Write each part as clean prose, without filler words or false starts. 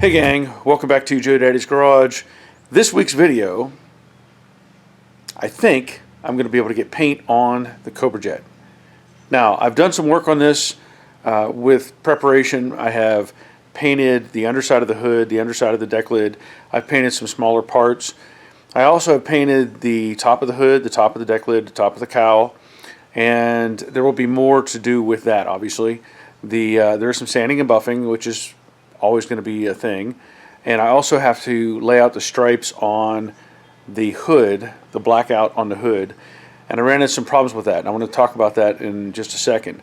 Hey gang, welcome back to Jade's Garage. This week's video, I think I'm going to be able to get paint on the Cobra Jet. Now, I've done some work on this with preparation. I have painted the underside of the hood, the underside of the deck lid. I've painted some smaller parts. I also have painted the top of the hood, the top of the deck lid, the top of the cowl, and there will be more to do with that, obviously. There is some sanding and buffing, which is always going to be a thing, and I also have to lay out the stripes on the hood, the blackout on the hood, and I ran into some problems with that, and I want to talk about that in just a second.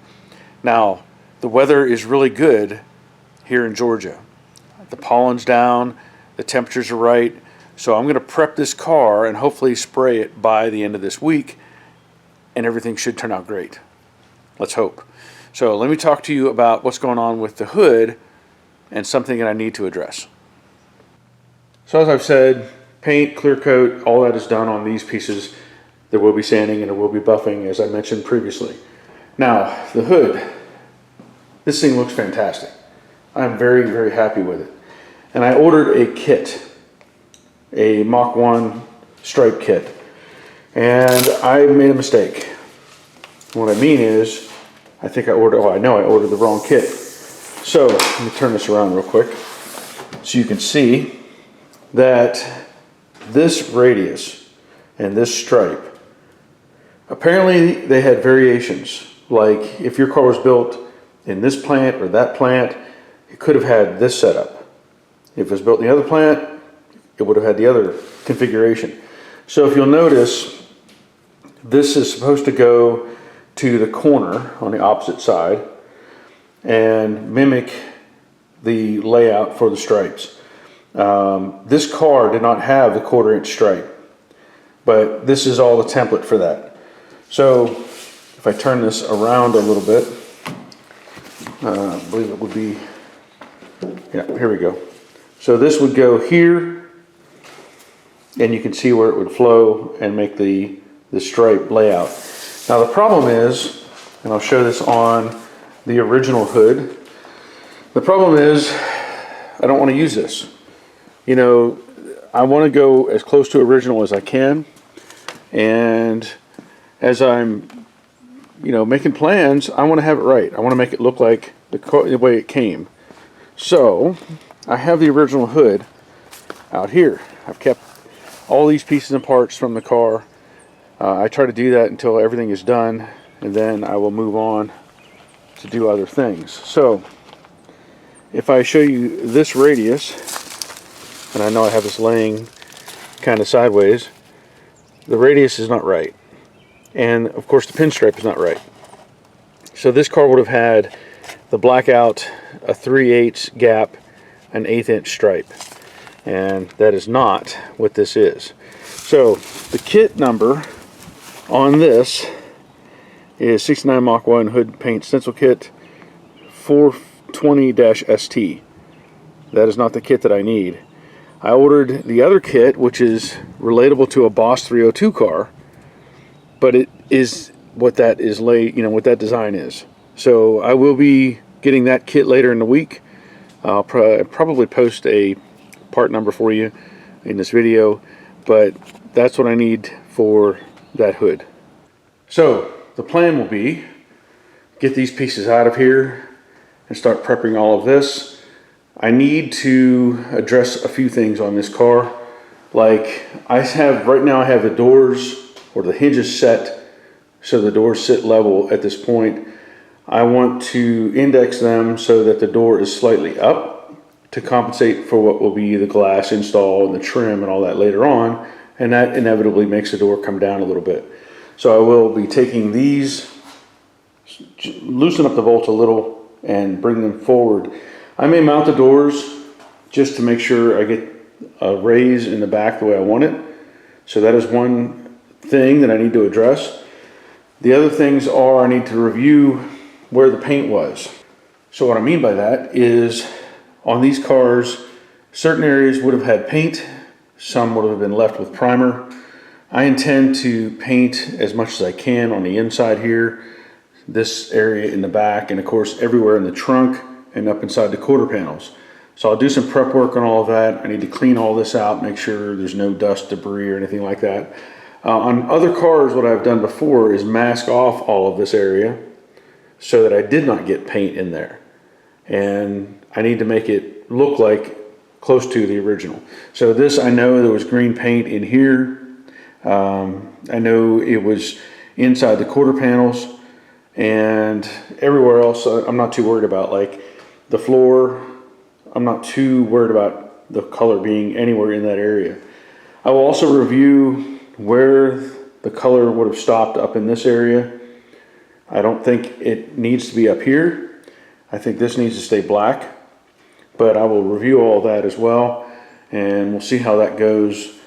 Now, the weather is really good here in Georgia. The pollen's down, the temperatures are right, so I'm going to prep this car and hopefully spray it by the end of this week, and everything should turn out great. Let's hope. So let me talk to you about what's going on with the hood and something that I need to address. So as I've said, paint, clear coat, all that is done on these pieces. There will be sanding and there will be buffing, as I mentioned previously. Now, the hood, this thing looks fantastic. I'm very, very happy with it. And I ordered a kit, a Mach 1 stripe kit. And I made a mistake. What I mean is, I know I ordered the wrong kit. So, let me turn this around real quick so you can see that this radius and this stripe, apparently they had variations. Like if your car was built in this plant or that plant, it could have had this setup. If it was built in the other plant, it would have had the other configuration. So if you'll notice, this is supposed to go to the corner on the opposite side and mimic the layout for the stripes. This car did not have the 1/4 inch stripe, but this is all the template for that. So if I turn this around a little bit, I believe it would be, yeah, here we go. So this would go here, and you can see where it would flow and make the stripe layout. Now the problem is, and I'll show this on the original hood, the problem is I don't want to use this. You know, I want to go as close to original as I can, and as I'm, you know, making plans, I want to have it right. I want to make it look like the way it came. So I have the original hood out here. I've kept all these pieces and parts from the car. I try to do that until everything is done, and then I will move on to do other things. So if I show you this radius, and I know I have this laying kind of sideways, the radius is not right, and of course the pinstripe is not right. So this car would have had the blackout, a 3/8 gap, an 1/8 inch stripe, and that is not what this is. So the kit number on this is 69 Mach 1 Hood Paint Stencil Kit 420-ST. That is not the kit that I need. I ordered the other kit, which is relatable to a Boss 302 car, but it is what that is what that design is. So I will be getting that kit later in the week. I'll probably post a part number for you in this video, but that's what I need for that hood. So the plan will be get these pieces out of here and start prepping all of this. I need to address a few things on this car. Like right now I have the doors or the hinges set so the doors sit level at this point. I want to index them so that the door is slightly up to compensate for what will be the glass install and the trim and all that later on, and that inevitably makes the door come down a little bit. So I will be taking these, loosen up the bolts a little and bring them forward. I may mount the doors just to make sure I get a raise in the back the way I want it. So that is one thing that I need to address. The other things are I need to review where the paint was. So what I mean by that is on these cars, certain areas would have had paint, some would have been left with primer. I intend to paint as much as I can on the inside here, this area in the back, and of course everywhere in the trunk and up inside the quarter panels. So I'll do some prep work on all of that. I need to clean all this out, make sure there's no dust, debris, or anything like that. On other cars, what I've done before is mask off all of this area so that I did not get paint in there. And I need to make it look like close to the original. So this, I know there was green paint in here. I know it was inside the quarter panels, and everywhere else I'm not too worried about. Like the floor, I'm not too worried about the color being anywhere in that area. I will also review where the color would have stopped up in this area. I don't think it needs to be up here. I think this needs to stay black, but I will review all that as well, and we'll see how that goes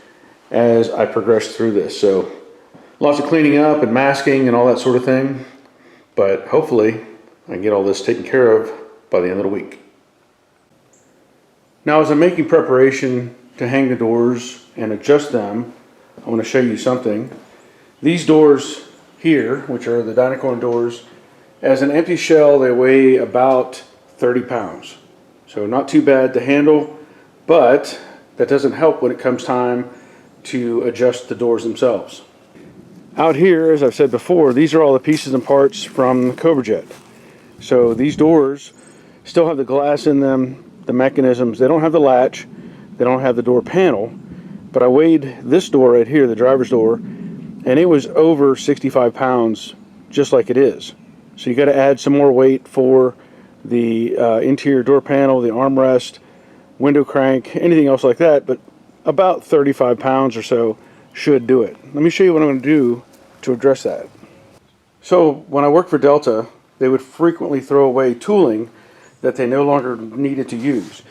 as I progress through this. So lots of cleaning up and masking and all that sort of thing, but hopefully I can get all this taken care of by the end of the week. Now, as I'm making preparation to hang the doors and adjust them, I want to show you something. These doors here, which are the dynacorn doors, as an empty shell, they weigh about 30 pounds. So not too bad to handle, but that doesn't help when it comes time to adjust the doors themselves. Out here, as I've said before, these are all the pieces and parts from the Cobra Jet. So these doors still have the glass in them, the mechanisms. They don't have the latch, they don't have the door panel, but I weighed this door right here, the driver's door, and it was over 65 pounds, just like it is. So you got to add some more weight for the interior door panel, the armrest, window crank, anything else like that, but about 35 pounds or so should do it. Let me show you what I'm going to do to address that. So when I worked for Delta, they would frequently throw away tooling that they no longer needed to use.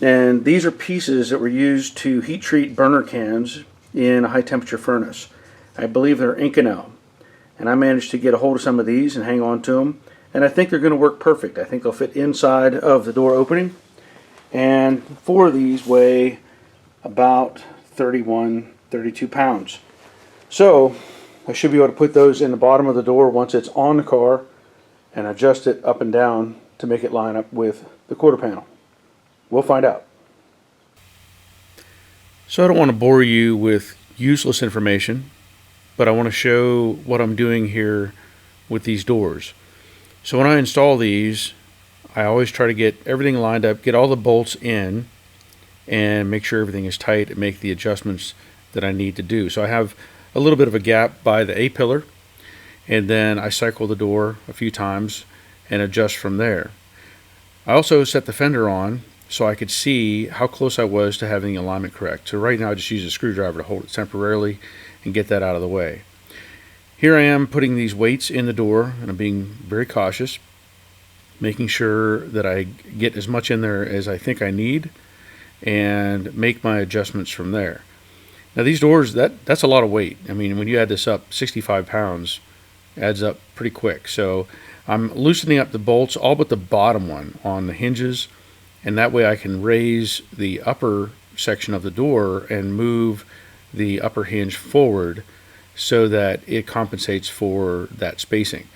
And these are pieces that were used to heat treat burner cans in a high temperature furnace. I believe they're Inconel. And I managed to get a hold of some of these and hang on to them. And I think they're going to work perfect. I think they'll fit inside of the door opening. And 4 of these weigh about 31, 32 pounds. So I should be able to put those in the bottom of the door once it's on the car and adjust it up and down to make it line up with the quarter panel. We'll find out. So I don't want to bore you with useless information, but I want to show what I'm doing here with these doors. So when I install these, I always try to get everything lined up, get all the bolts in, and make sure everything is tight and make the adjustments that I need to do. So I have a little bit of a gap by the A-pillar, and then I cycle the door a few times and adjust from there. I also set the fender on so I could see how close I was to having the alignment correct. So right now I just use a screwdriver to hold it temporarily and get that out of the way. Here I am putting these weights in the door, and I'm being very cautious, making sure that I get as much in there as I think I need and make my adjustments from there. Now these doors, that's a lot of weight. I mean, when you add this up, 65 pounds adds up pretty quick. So I'm loosening up the bolts, all but the bottom one on the hinges, and that way I can raise the upper section of the door and move the upper hinge forward so that it compensates for that spacing.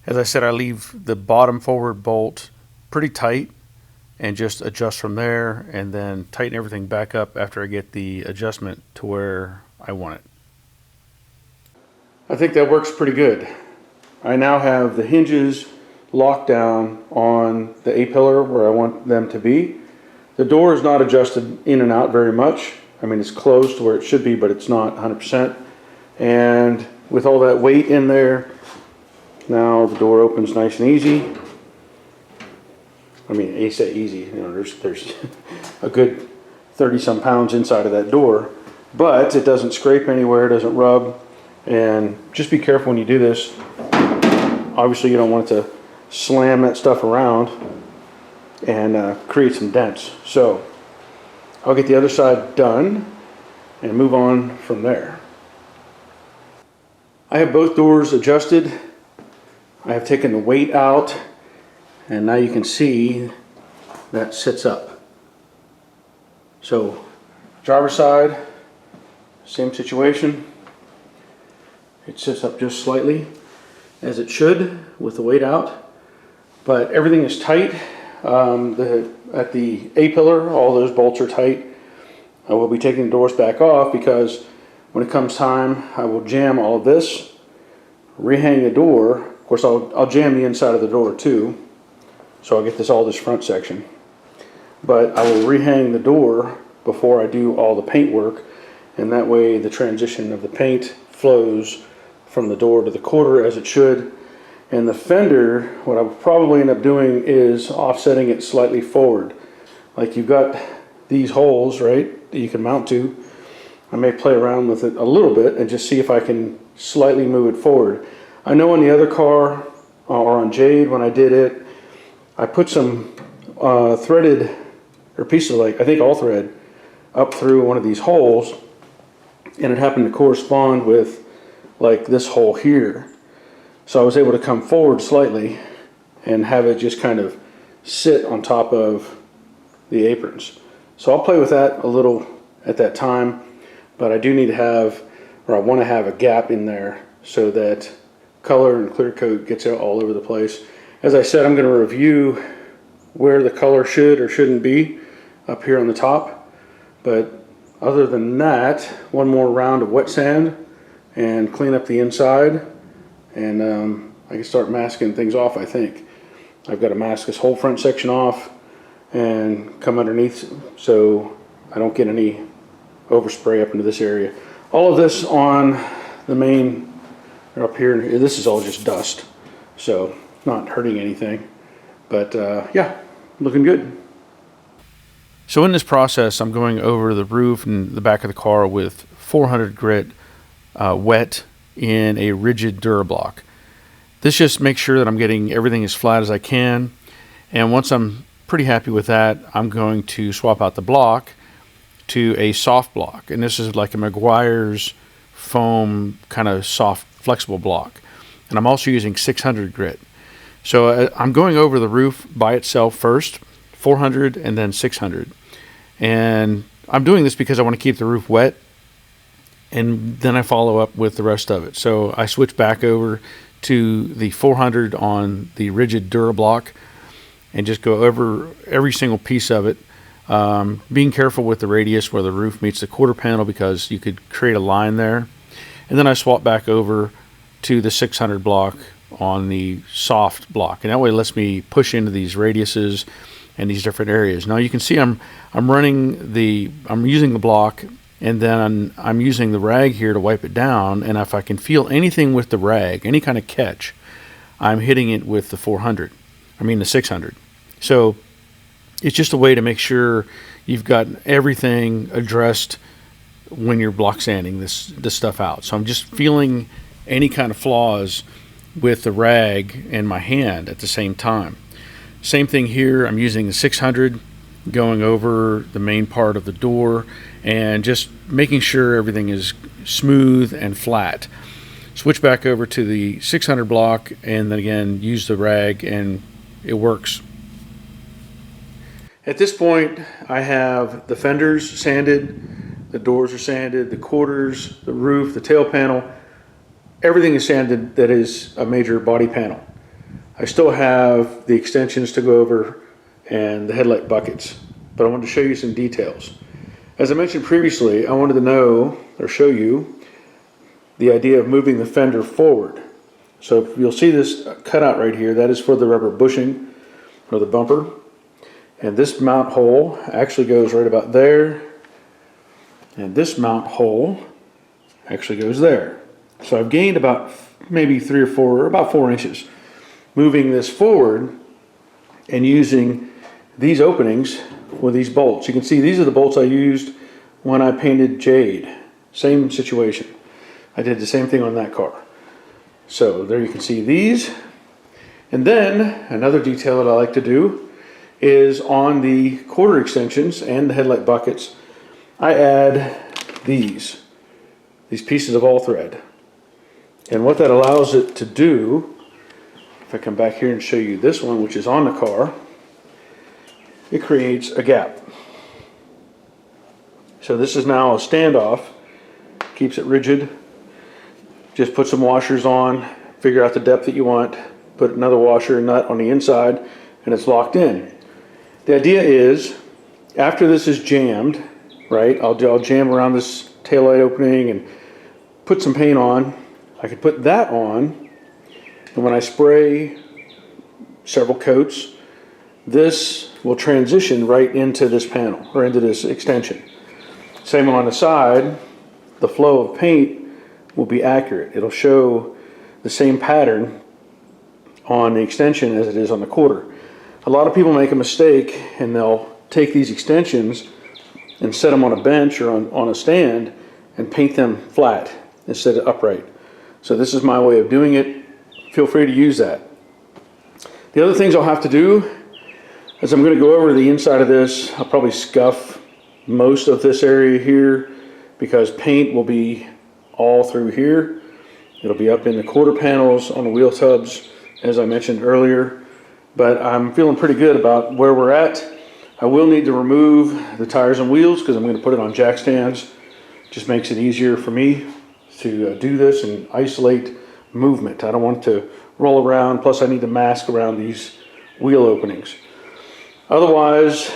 As I said, I leave the bottom forward bolt pretty tight and just adjust from there, and then tighten everything back up after I get the adjustment to where I want it. I think that works pretty good. I now have the hinges locked down on the A-pillar where I want them to be. The door is not adjusted in and out very much. I mean, it's closed to where it should be, but it's not 100%. And with all that weight in there, now the door opens nice and easy. I mean, I say easy, you know, there's a good 30-some pounds inside of that door, but it doesn't scrape anywhere, it doesn't rub. And just be careful when you do this. Obviously you don't want it to slam that stuff around and create some dents. So I'll get the other side done and move on from there. I have both doors adjusted. I have taken the weight out, and now you can see that sits up. So driver's side, same situation. It sits up just slightly, as it should, with the weight out. But everything is tight. At the A-pillar, all those bolts are tight. I will be taking the doors back off because when it comes time, I will jam all of this, rehang the door. Of course, I'll jam the inside of the door too, so I'll get this front section. But I will rehang the door before I do all the paint work, and that way the transition of the paint flows from the door to the quarter as it should. And the fender, what I'll probably end up doing is offsetting it slightly forward. Like you've got these holes, right, that you can mount to. I may play around with it a little bit and just see if I can slightly move it forward. I know on the other car, or on Jade when I did it, I put some threaded, or pieces of, like, I think all thread, up through one of these holes, and it happened to correspond with like this hole here. So I was able to come forward slightly and have it just kind of sit on top of the aprons. So I'll play with that a little at that time, but I do need to have, or I want to have, a gap in there so that color and clear coat gets out all over the place. As I said, I'm going to review where the color should or shouldn't be up here on the top, but other than that, one more round of wet sand and clean up the inside, and I can start masking things off. I think I've got to mask this whole front section off and come underneath so I don't get any overspray up into this area. All of this on the main, or up here, this is all just dust, so not hurting anything, but yeah, looking good. So in this process, I'm going over the roof and the back of the car with 400 grit wet in a rigid Durablock. This just makes sure that I'm getting everything as flat as I can, and once I'm pretty happy with that, I'm going to swap out the block to a soft block, and this is like a Meguiar's foam kind of soft flexible block, and I'm also using 600 grit. So I'm going over the roof by itself first, 400 and then 600, and I'm doing this because I want to keep the roof wet, and then I follow up with the rest of it. So I switch back over to the 400 on the rigid Durablock and just go over every single piece of it, being careful with the radius where the roof meets the quarter panel because you could create a line there. And then I swap back over to the 600 block on the soft block, and that way it lets me push into these radiuses and these different areas. Now you can see I'm using the block, and then I'm using the rag here to wipe it down, and if I can feel anything with the rag, any kind of catch, I'm hitting it with the 600. So it's just a way to make sure you've got everything addressed when you're block sanding this stuff out. So I'm just feeling any kind of flaws with the rag and my hand at the same time. Same thing here, I'm using the 600 going over the main part of the door and just making sure everything is smooth and flat. Switch back over to the 600 block and then again use the rag, and it works. At this point I have the fenders sanded, the doors are sanded, the quarters, the roof, the tail panel, everything is sanded that is a major body panel. I still have the extensions to go over and the headlight buckets, but I wanted to show you some details. As I mentioned previously, I wanted to know or show you the idea of moving the fender forward. So you'll see this cutout right here, that is for the rubber bushing or the bumper. And this mount hole actually goes right about there, and this mount hole actually goes there. So I've gained about maybe 3 or 4, or about 4 inches, moving this forward and using these openings with these bolts. You can see these are the bolts I used when I painted Jade. Same situation. I did the same thing on that car. So there you can see these. And then another detail that I like to do is on the quarter extensions and the headlight buckets, I add these pieces of all thread. And what that allows it to do, if I come back here and show you this one, which is on the car, it creates a gap. So this is now a standoff, keeps it rigid. Just put some washers on, figure out the depth that you want, put another washer and nut on the inside, and it's locked in. The idea is, after this is jammed, right, I'll jam around this taillight opening and put some paint on. I could put that on, and when I spray several coats, this will transition right into this panel, or into this extension. Same on the side, the flow of paint will be accurate. It'll show the same pattern on the extension as it is on the quarter. A lot of people make a mistake and they'll take these extensions and set them on a bench or on a stand and paint them flat instead of upright. So this is my way of doing it. Feel free to use that. The other things I'll have to do is I'm going to go over the inside of this. I'll probably scuff most of this area here because paint will be all through here. It'll be up in the quarter panels on the wheel tubs, as I mentioned earlier. But I'm feeling pretty good about where we're at. I will need to remove the tires and wheels because I'm going to put it on jack stands. Just makes it easier for me to do this and isolate movement. I don't want to roll around, plus I need to mask around these wheel openings. Otherwise,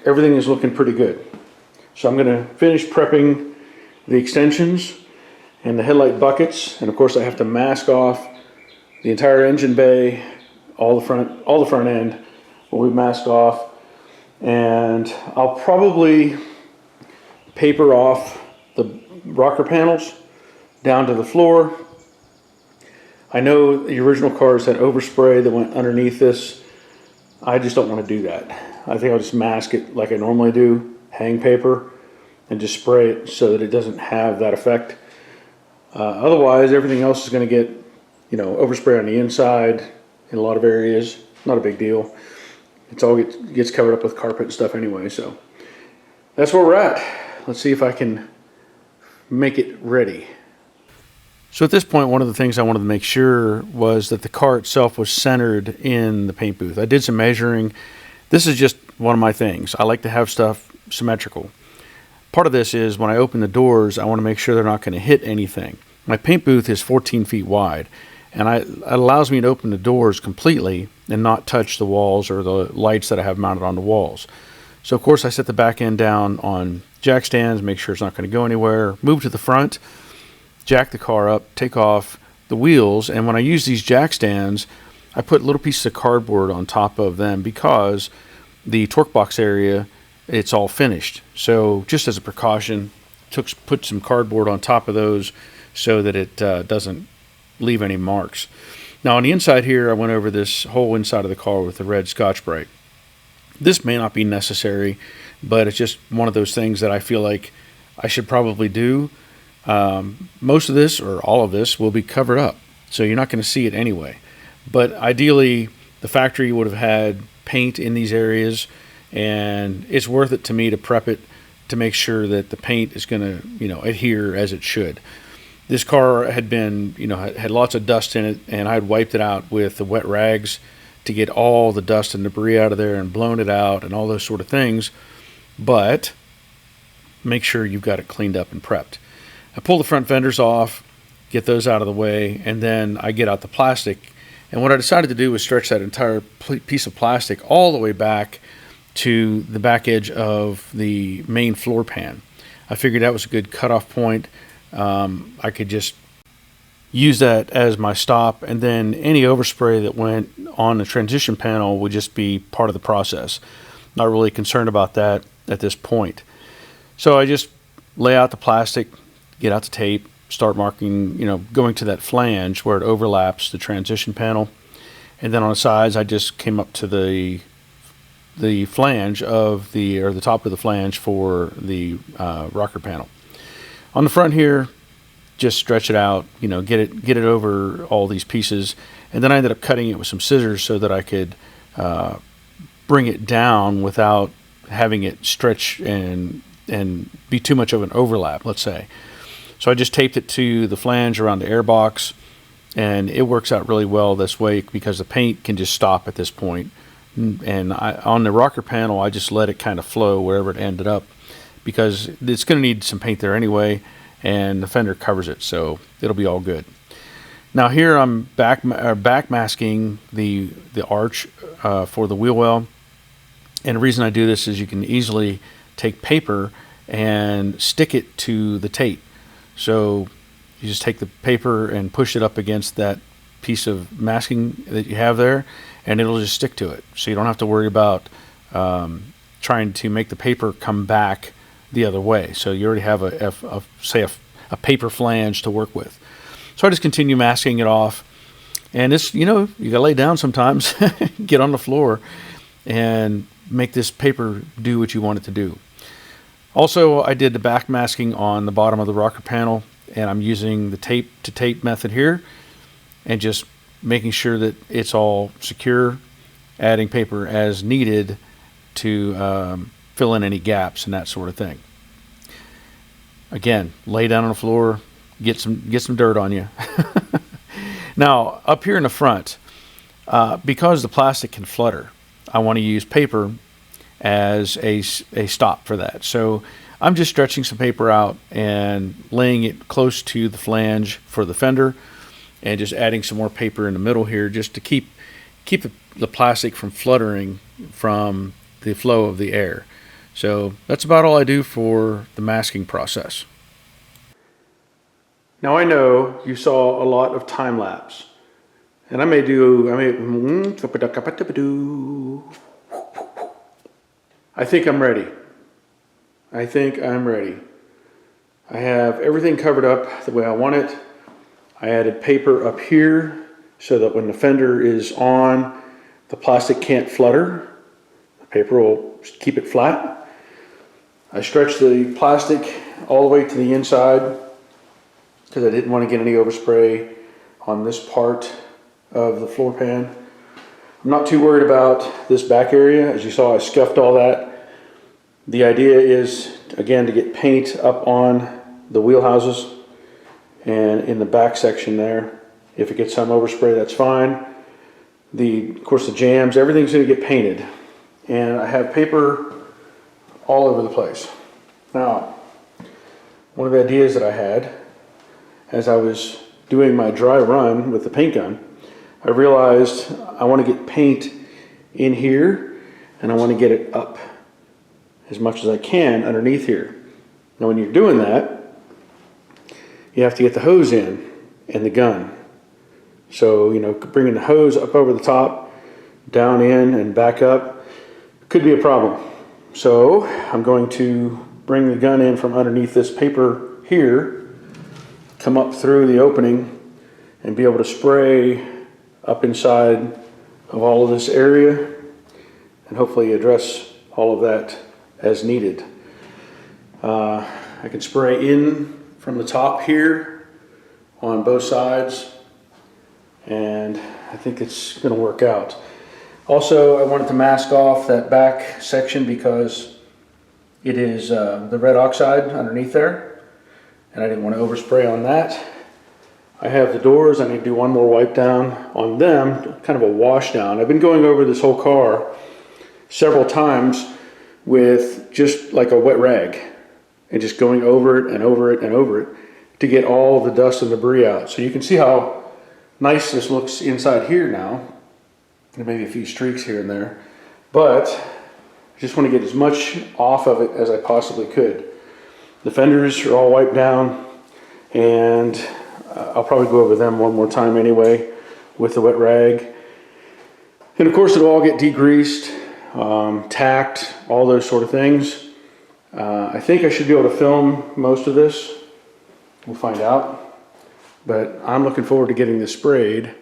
everything is looking pretty good. So I'm going to finish prepping the extensions and the headlight buckets, and of course I have to mask off the entire engine bay, all the front end will be masked off, and I'll probably paper off the rocker panels down to the floor. I know the original cars had overspray that went underneath this. I just don't want to do that. I think I'll just mask it like I normally do, hang paper, and just spray it so that it doesn't have that effect. Otherwise, everything else is going to get, overspray on the inside in a lot of areas. Not a big deal. It's all gets covered up with carpet and stuff anyway. So that's where we're at. Let's see if I can make it ready. So at this point, one of the things I wanted to make sure was that the car itself was centered in the paint booth. I did some measuring. This is just one of my things. I like to have stuff symmetrical. Part of this is when I open the doors, I want to make sure they're not going to hit anything. My paint booth is 14 feet wide, and it allows me to open the doors completely and not touch the walls or the lights that I have mounted on the walls. So of course I set the back end down on jack stands, make sure it's not going to go anywhere, move to the front, jack the car up, take off the wheels, and when I use these jack stands, I put little pieces of cardboard on top of them because the torque box area, it's all finished. So just as a precaution, put some cardboard on top of those so that it doesn't leave any marks. Now on the inside here, I went over this whole inside of the car with the red Scotch-Brite. This may not be necessary, but it's just one of those things that I feel like I should probably do. Most of this, or all of this, will be covered up, so you're not going to see it anyway. But ideally, the factory would have had paint in these areas, and it's worth it to me to prep it to make sure that the paint is going to, adhere as it should. This car had been, had lots of dust in it, and I had wiped it out with the wet rags to get all the dust and debris out of there and blown it out and all those sort of things. But make sure you've got it cleaned up and prepped. I pull the front fenders off, get those out of the way, and then I get out the plastic. And what I decided to do was stretch that entire piece of plastic all the way back to the back edge of the main floor pan. I figured that was a good cutoff point. I could just use that as my stop, and then any overspray that went on the transition panel would just be part of the process. Not really concerned about that at this point. So I just lay out the plastic, get out the tape, start marking, going to that flange where it overlaps the transition panel. And then on the sides, I just came up to the flange of the top of the flange for the rocker panel. On the front here, just stretch it out, get it over all these pieces. And then I ended up cutting it with some scissors so that I could bring it down without having it stretch and be too much of an overlap, let's say. So I just taped it to the flange around the air box, and it works out really well this way because the paint can just stop at this point. And on the rocker panel, I just let it kind of flow wherever it ended up because it's going to need some paint there anyway, and the fender covers it, so it'll be all good. Now here I'm back masking the arch for the wheel well, And the reason I do this is you can easily take paper and stick it to the tape. So you just take the paper and push it up against that piece of masking that you have there, and it'll just stick to it. So you don't have to worry about trying to make the paper come back the other way. So you already have a paper flange to work with. So I just continue masking it off. And it's, you gotta lay down sometimes, get on the floor, and make this paper do what you want it to do. Also, I did the back masking on the bottom of the rocker panel, and I'm using the tape to tape method here, and just making sure that it's all secure, adding paper as needed to fill in any gaps and that sort of thing. Again, lay down on the floor, get some dirt on you. Now, up here in the front, because the plastic can flutter, I want to use paper as a stop for that. So I'm just stretching some paper out and laying it close to the flange for the fender, and just adding some more paper in the middle here just to keep the plastic from fluttering from the flow of the air. So that's about all I do for the masking process. Now I know you saw a lot of time lapse, and I think I'm ready. I have everything covered up the way I want it. I added paper up here so that when the fender is on, the plastic can't flutter. The paper will keep it flat. I stretched the plastic all the way to the inside because I didn't want to get any overspray on this part of the floor pan. I'm not too worried about this back area. As you saw, I scuffed all that. The idea is, again, to get paint up on the wheel houses and in the back section there. If it gets some overspray, that's fine. Of course, the jambs, everything's going to get painted. And I have paper all over the place. Now, one of the ideas that I had as I was doing my dry run with the paint gun, I realized I want to get paint in here, and I want to get it up as much as I can underneath here. Now when you're doing that, you have to get the hose in and the gun. So, bringing the hose up over the top, down in and back up could be a problem. So I'm going to bring the gun in from underneath this paper here, come up through the opening, and be able to spray up inside of all of this area, and hopefully address all of that as needed. I can spray in from the top here on both sides, and I think it's going to work out. Also, I wanted to mask off that back section because it is the red oxide underneath there, and I didn't want to overspray on that. I have the doors. I need to do one more wipe down on them, kind of a wash down. I've been going over this whole car several times with just like a wet rag and just going over it and over it and over it to get all the dust and debris out. So you can see how nice this looks inside here now. And maybe a few streaks here and there, but I just want to get as much off of it as I possibly could. The fenders are all wiped down, and I'll probably go over them one more time anyway with the wet rag. And of course it'll all get degreased, tacked, all those sort of things. I think I should be able to film most of this. We'll find out. But I'm looking forward to getting this sprayed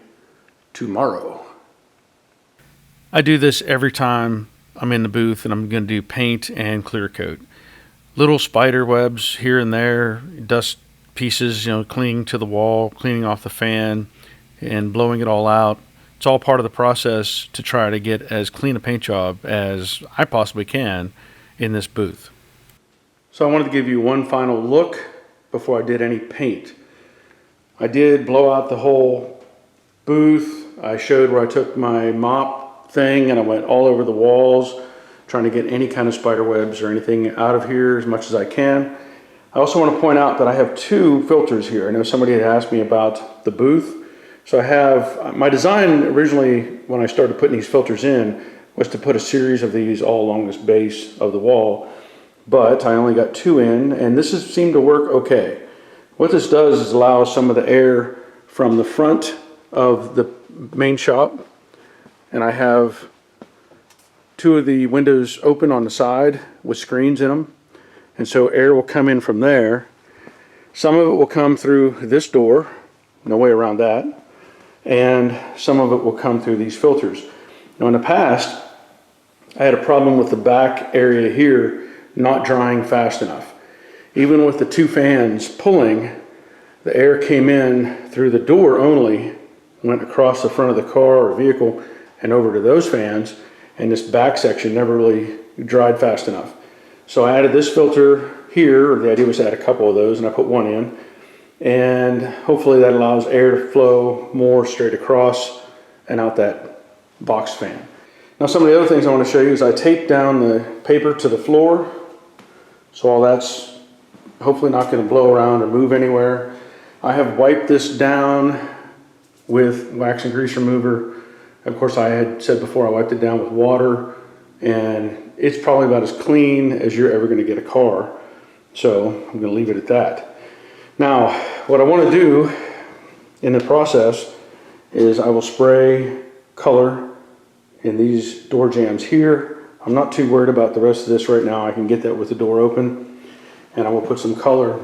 tomorrow. I do this every time I'm in the booth and I'm going to do paint and clear coat. Little spider webs here and there, dust pieces, clinging to the wall, cleaning off the fan and blowing it all out. It's all part of the process to try to get as clean a paint job as I possibly can in this booth. So I wanted to give you one final look before I did any paint. I did blow out the whole booth. I showed where I took my mop thing and I went all over the walls trying to get any kind of spider webs or anything out of here as much as I can. I also want to point out that I have two filters here. I know somebody had asked me about the booth. So I have, my design originally when I started putting these filters in was to put a series of these all along this base of the wall, but I only got 2 in, and this seemed to work okay. What this does is allow some of the air from the front of the main shop, and I have 2 of the windows open on the side with screens in them, and so air will come in from there. Some of it will come through this door, no way around that, and some of it will come through these filters. Now in the past, I had a problem with the back area here not drying fast enough. Even with the 2 fans pulling, the air came in through the door only, went across the front of the car or vehicle and over to those fans, and this back section never really dried fast enough. So I added this filter here, or the idea was to add a couple of those, and I put 1 in, and hopefully that allows air to flow more straight across and out that box fan. Now some of the other things I want to show you is I taped down the paper to the floor, so all that's hopefully not going to blow around or move anywhere. I have wiped this down with wax and grease remover. Of course, I had said before I wiped it down with water, and it's probably about as clean as you're ever going to get a car, so I'm going to leave it at that. Now what I want to do in the process is I will spray color in these door jambs here. I'm not too worried about the rest of this right now. I can get that with the door open, and I will put some color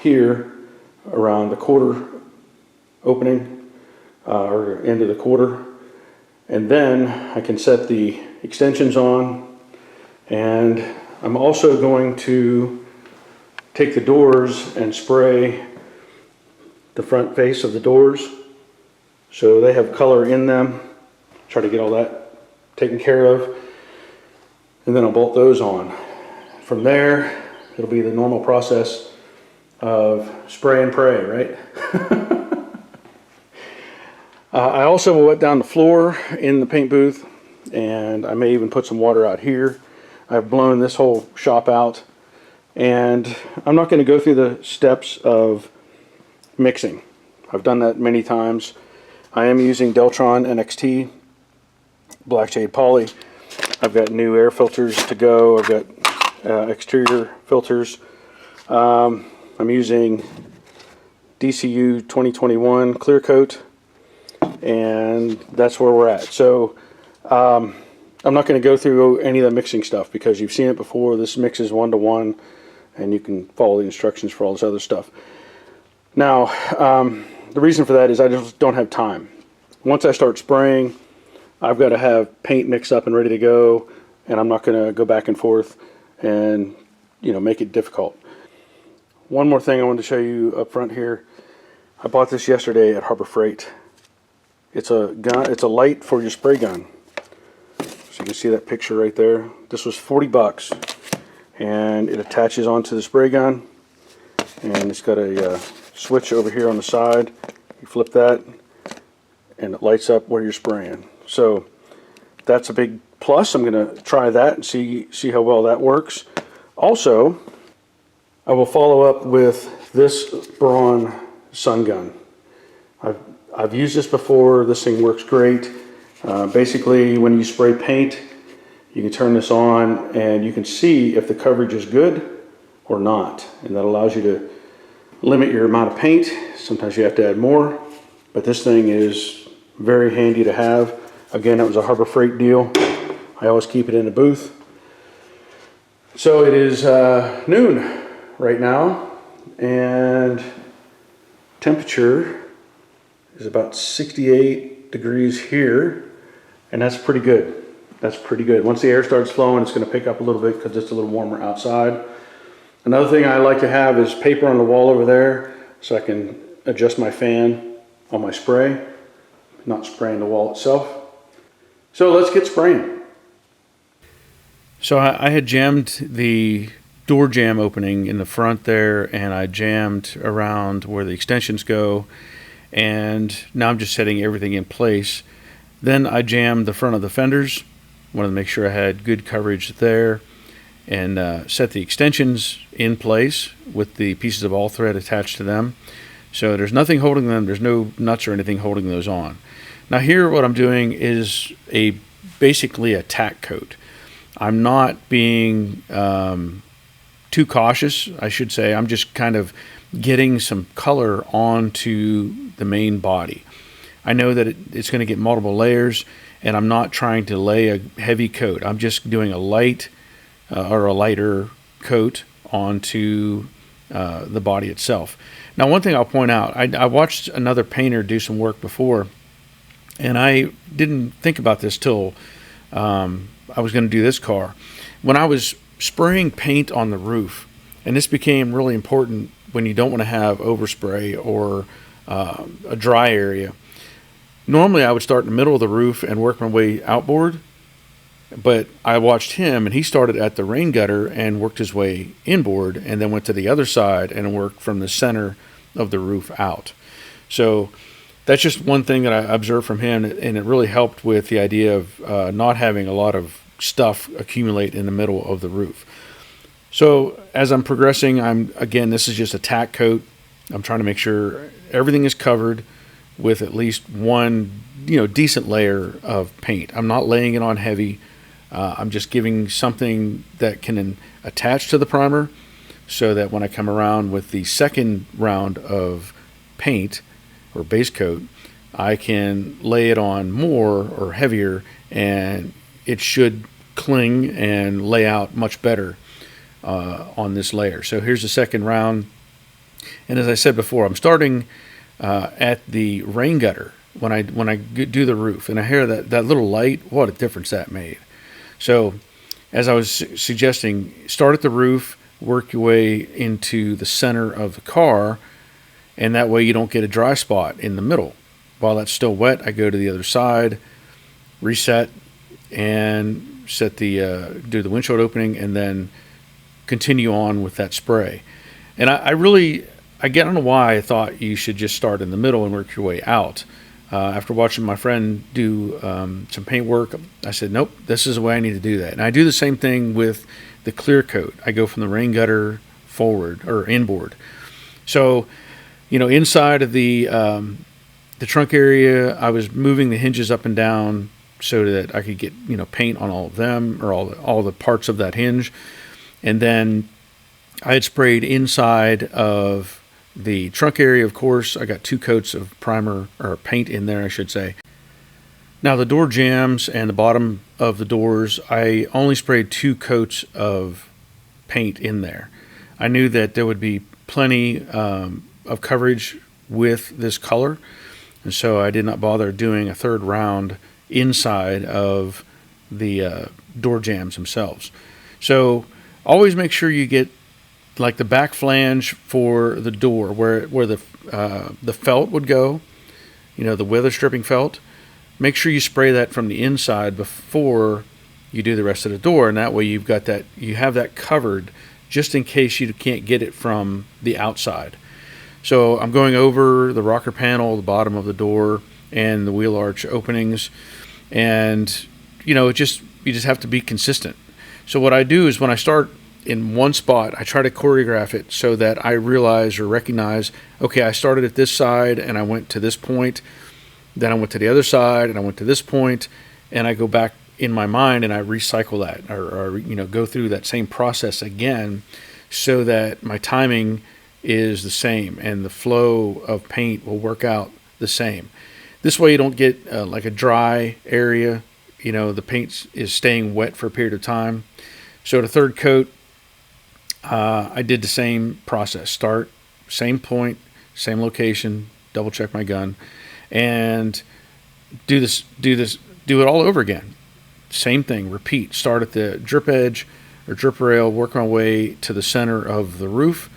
here around the quarter opening or end of the quarter, and then I can set the extensions on. And I'm also going to take the doors and spray the front face of the doors so they have color in them. Try to get all that taken care of, and then I'll bolt those on. From there, it'll be the normal process of spray and pray, right? I also will wet down the floor in the paint booth, and I may even put some water out here. I've blown this whole shop out, and I'm not going to go through the steps of mixing. I've done that many times. I am using Deltron NXT Black Jade Poly. I've got new air filters to go. I've got exterior filters. I'm using DCU 2021 clear coat, and that's where we're at. So I'm not going to go through any of the mixing stuff because you've seen it before. This mixes 1-to-1, and you can follow the instructions for all this other stuff. Now the reason for that is I just don't have time. Once I start spraying, I've got to have paint mixed up and ready to go, and I'm not going to go back and forth and make it difficult. One more thing I wanted to show you up front here. I bought this yesterday at Harbor Freight. It's a gun. It's a light for your spray gun. So you can see that picture right there. This was 40 bucks, and it attaches onto the spray gun, and it's got a switch over here on the side. You flip that, and it lights up where you're spraying. So that's a big plus. I'm going to try that and see how well that works. Also, I will follow up with this Braun sun gun. I've used this before. This thing works great. Basically, when you spray paint, you can turn this on and you can see if the coverage is good or not, and that allows you to limit your amount of paint. Sometimes you have to add more, but this thing is very handy to have. Again, it was a Harbor Freight deal. I always keep it in the booth. So it is noon right now, and temperature is about 68 degrees here, and that's pretty good. That's pretty good. Once the air starts flowing, it's going to pick up a little bit because it's a little warmer outside. Another thing I like to have is paper on the wall over there so I can adjust my fan on my spray, not spraying the wall itself. So let's get spraying. So I had jammed the door jamb opening in the front there, and I jammed around where the extensions go, and now I'm just setting everything in place. Then I jammed the front of the fenders. Wanted to make sure I had good coverage there, and set the extensions in place with the pieces of all thread attached to them. So there's nothing holding them. There's no nuts or anything holding those on. Now here what I'm doing is a basically a tack coat. I'm not being too cautious, I should say. I'm just kind of getting some color onto the main body. I know that it's going to get multiple layers, and I'm not trying to lay a heavy coat. I'm just doing a light or a lighter coat onto the body itself. Now, one thing I'll point out, I watched another painter do some work before, and I didn't think about this till I was going to do this car. When I was spraying paint on the roof, and this became really important when you don't want to have overspray or a dry area. Normally I would start in the middle of the roof and work my way outboard, but I watched him, and he started at the rain gutter and worked his way inboard, and then went to the other side and worked from the center of the roof out. So that's just one thing that I observed from him, and it really helped with the idea of not having a lot of stuff accumulate in the middle of the roof. So as I'm progressing, again, this is just a tack coat. I'm trying to make sure everything is covered with at least one, decent layer of paint. I'm not laying it on heavy. I'm just giving something that can attach to the primer, so that when I come around with the second round of paint or base coat, I can lay it on more or heavier, and it should cling and lay out much better on this layer. So here's the second round, and as I said before, I'm starting at the rain gutter when I do the roof, and I hear that little light. What a difference that made. So as I was suggesting, start at the roof, work your way into the center of the car, and that way you don't get a dry spot in the middle. While that's still wet, I go to the other side, reset, and set do the windshield opening, and then continue on with that spray. And I don't know why I thought you should just start in the middle and work your way out. After watching my friend do some paint work, I said, nope, this is the way I need to do that. And I do the same thing with the clear coat. I go from the rain gutter forward or inboard. So, inside of the trunk area, I was moving the hinges up and down so that I could get, paint on all of them, or all the parts of that hinge. And then I had sprayed inside of the trunk area. Of course, I got 2 coats of primer, or paint in there, I should say. Now the door jambs and the bottom of the doors, I only sprayed 2 coats of paint in there. I knew that there would be plenty of coverage with this color, and so I did not bother doing a third round inside of the door jambs themselves. So always make sure you get like the back flange for the door, where the felt would go, the weather stripping felt. Make sure you spray that from the inside before you do the rest of the door, and that way you have that covered just in case you can't get it from the outside. So I'm going over the rocker panel, the bottom of the door, and the wheel arch openings, and you just have to be consistent. So what I do is, when I start in one spot, I try to choreograph it so that I realize or recognize, okay, I started at this side and I went to this point, then I went to the other side and I went to this point, and I go back in my mind and I recycle that, or go through that same process again, so that my timing is the same and the flow of paint will work out the same. This way you don't get like a dry area, the paint is staying wet for a period of time. So the third coat, I did the same process. Start, same point, same location, double check my gun, and do it all over again. Same thing, repeat. Start at the drip edge or drip rail, work my way to the center of the roof,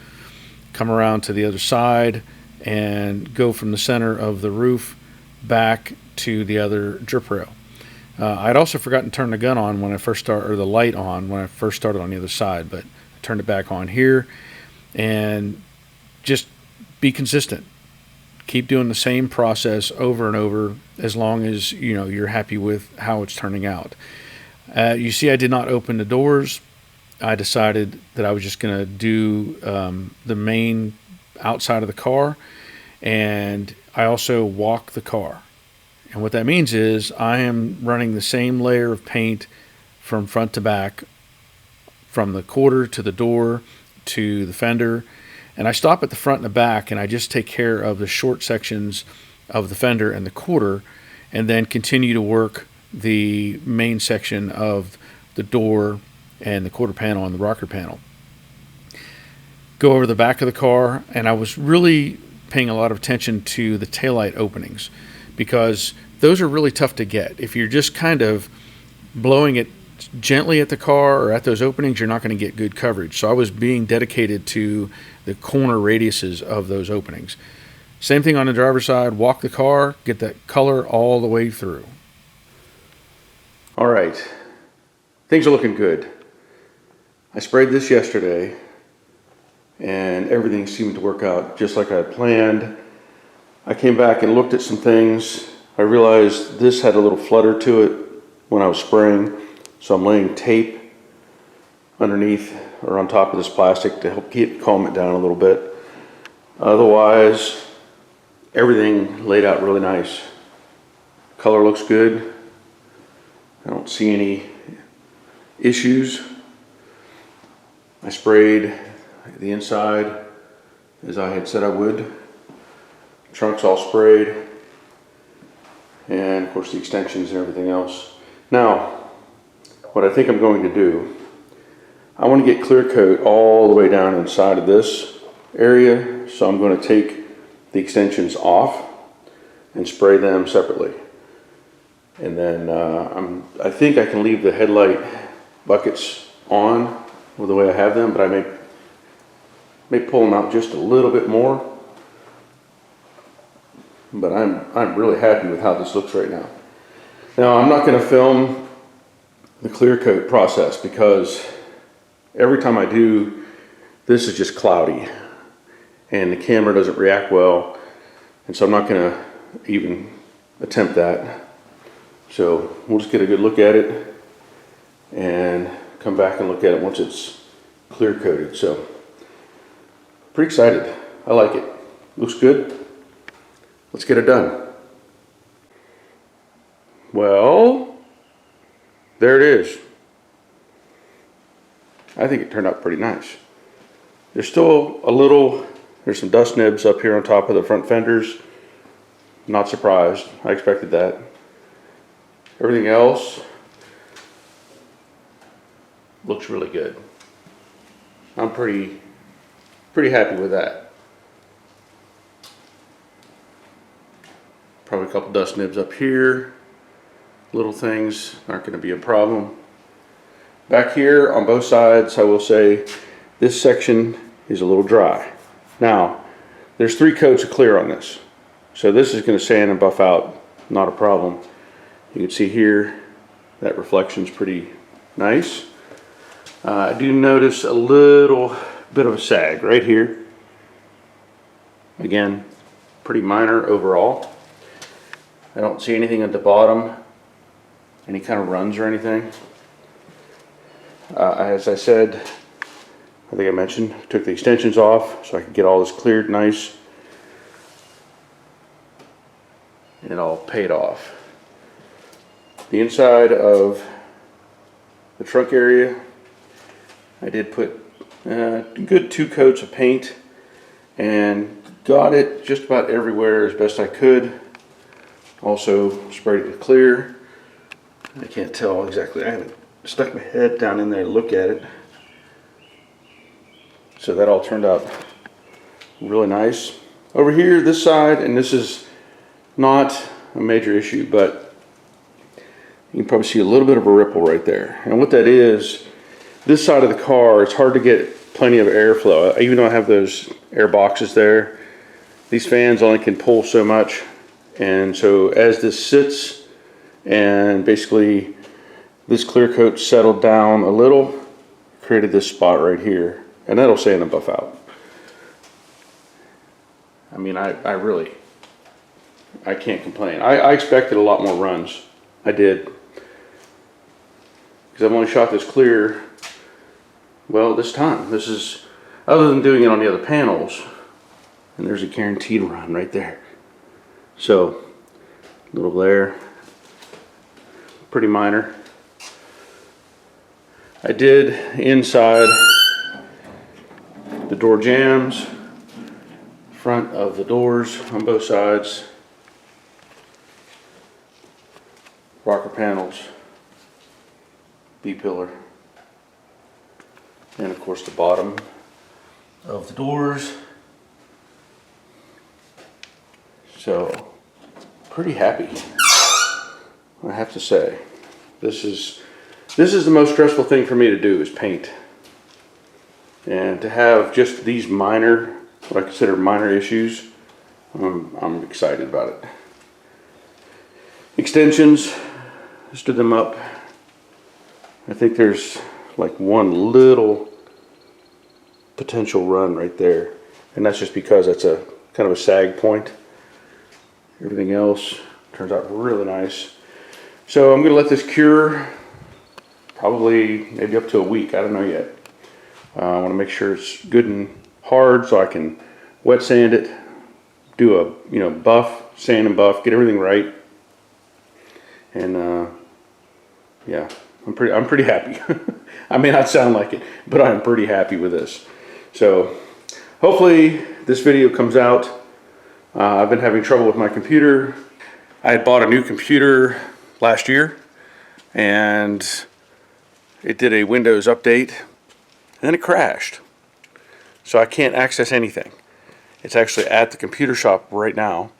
come around to the other side, and go from the center of the roof back to the other drip rail. I'd also forgotten to turn the gun on when I first started, or the light on when I first started on the other side, but I turned it back on here, and just be consistent. Keep doing the same process over and over, as long as you're happy with how it's turning out. You see, I did not open the doors. I decided that I was just going to do the main outside of the car, and I also walk the car. And what that means is I am running the same layer of paint from front to back, from the quarter to the door to the fender. And I stop at the front and the back, and I just take care of the short sections of the fender and the quarter, and then continue to work the main section of the door and the quarter panel and the rocker panel. Go over the back of the car, and I was really paying a lot of attention to the taillight openings, because those are really tough to get. If you're just kind of blowing it gently at the car or at those openings, you're not going to get good coverage. So I was being dedicated to the corner radiuses of those openings. Same thing on the driver's side. Walk the car, get that color all the way through. All right, things are looking good. I sprayed this yesterday, and everything seemed to work out just like I had planned. I came back and looked at some things. I realized this had a little flutter to it when I was spraying, so I'm laying tape underneath or on top of this plastic to help calm it down a little bit. Otherwise, everything laid out really nice. Color looks good. I don't see any issues. I sprayed the inside as I had said I would. Trunk's all sprayed, and of course the extensions and everything else. Now, what I think I'm going to do, I want to get clear coat all the way down inside of this area, so I'm going to take the extensions off and spray them separately. And then I think I can leave the headlight buckets on with the way I have them, but I may pull them out just a little bit more. But I'm really happy with how this looks right now. Now, I'm not going to film the clear coat process because every time I do, this is just cloudy and the camera doesn't react well, and so I'm not going to even attempt that. So we'll just get a good look at it and come back and look at it once it's clear coated. So pretty excited. I like it. Looks good. Let's get it done. Well, there it is. I think it turned out pretty nice. There's still there's some dust nibs up here on top of the front fenders. Not surprised. I expected that. Everything else looks really good. I'm pretty happy with that. Probably a couple dust nibs up here. Little things aren't going to be a problem. Back here on both sides, I will say this section is a little dry. Now, there's 3 coats of clear on this. So this is going to sand and buff out, not a problem. You can see here that reflection's pretty nice. I do notice a little bit of a sag right here. Again, pretty minor overall. I don't see anything at the bottom, any kind of runs or anything. As I said, I think I mentioned, took the extensions off so I could get all this cleared nice. And it all paid off. The inside of the trunk area, I did put a good 2 coats of paint and got it just about everywhere as best I could. Also sprayed it with clear. I can't tell exactly. I haven't stuck my head down in there to look at it. So that all turned out really nice. Over here, this side, and this is not a major issue, but you can probably see a little bit of a ripple right there. And what that is, this side of the car, it's hard to get plenty of airflow. Even though I have those air boxes there, these fans only can pull so much. And so as this sits and basically this clear coat settled down a little, created this spot right here, and that'll sand and buff out. I mean, I can't complain. I expected a lot more runs. I did. Because I've only shot this clear, well, this time. This is, other than doing it on the other panels, and there's a guaranteed run right there. So, Little glare. Pretty minor. I did inside the door jambs, front of the doors on both sides, rocker panels, B-pillar, and of course the bottom of the doors. So pretty happy, I have to say. This is the most stressful thing for me to do, is paint. And to have just these minor, what I consider minor issues, I'm excited about it. Extensions, stood them up. I think there's like one little potential run right there, and that's just because that's a kind of a sag point. Everything else turns out really nice. So I'm gonna let this cure probably maybe up to a week. I don't know yet. I want to make sure it's good and hard so I can wet sand it, do a buff, sand and buff, get everything right. And yeah, I'm pretty happy. I may not sound like it, but I'm pretty happy with this. So hopefully this video comes out. I've been having trouble with my computer. I had bought a new computer last year, and it did a Windows update, and then it crashed. So I can't access anything. It's actually at the computer shop right now.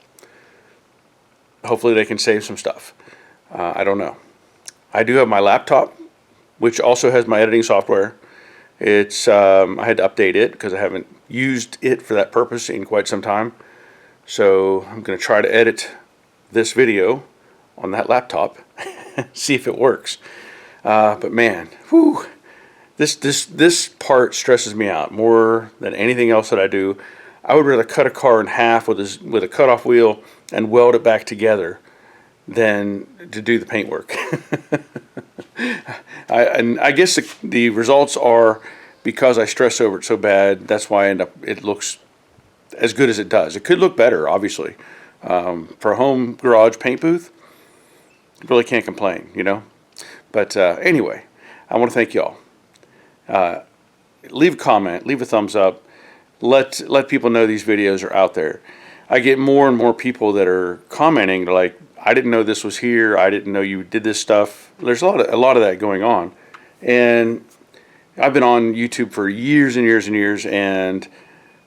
Hopefully they can save some stuff. I don't know. I do have my laptop, which also has my editing software. It's I had to update it because I haven't used it for that purpose in quite some time. So I'm going to try to edit this video on that laptop, see if it works. But man, whew, this part stresses me out more than anything else that I do. I would rather cut a car in half with a cutoff wheel and weld it back together than to do the paint work. I guess the results are because I stress over it so bad. That's why it looks as good as it does. It could look better, obviously. For a home garage paint booth, really can't complain, But anyway, I want to thank y'all. Leave a comment, leave a thumbs up. Let people know these videos are out there. I get more and more people that are commenting like, I didn't know this was here. I didn't know you did this stuff. There's a lot of that going on. And I've been on YouTube for years and years and years, and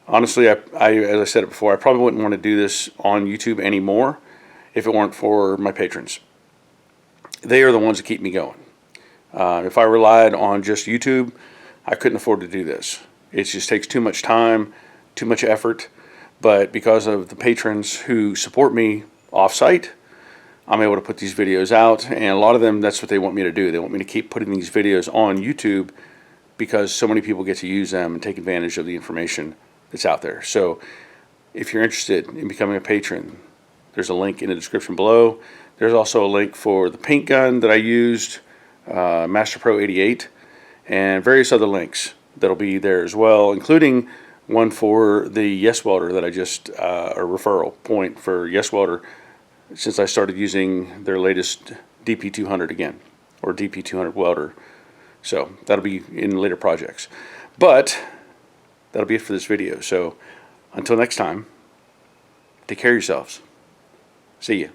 honestly, as I said it before, I probably wouldn't want to do this on YouTube anymore if it weren't for my patrons. They are the ones that keep me going. If I relied on just YouTube, I couldn't afford to do this. It just takes too much time, too much effort. But because of the patrons who support me off-site, I'm able to put these videos out, and a lot of them, that's what they want me to do. They want me to keep putting these videos on YouTube because so many people get to use them and take advantage of the information that's out there. So if you're interested in becoming a patron, there's a link in the description below. There's also a link for the paint gun that I used, Master Pro 88, and various other links that'll be there as well, including one for the Yes Welder that I just, a referral point for Yes Welder, since I started using their latest DP200 again, or DP200 welder. So that'll be in later projects. But that'll be it for this video. So until next time, take care of yourselves. See ya.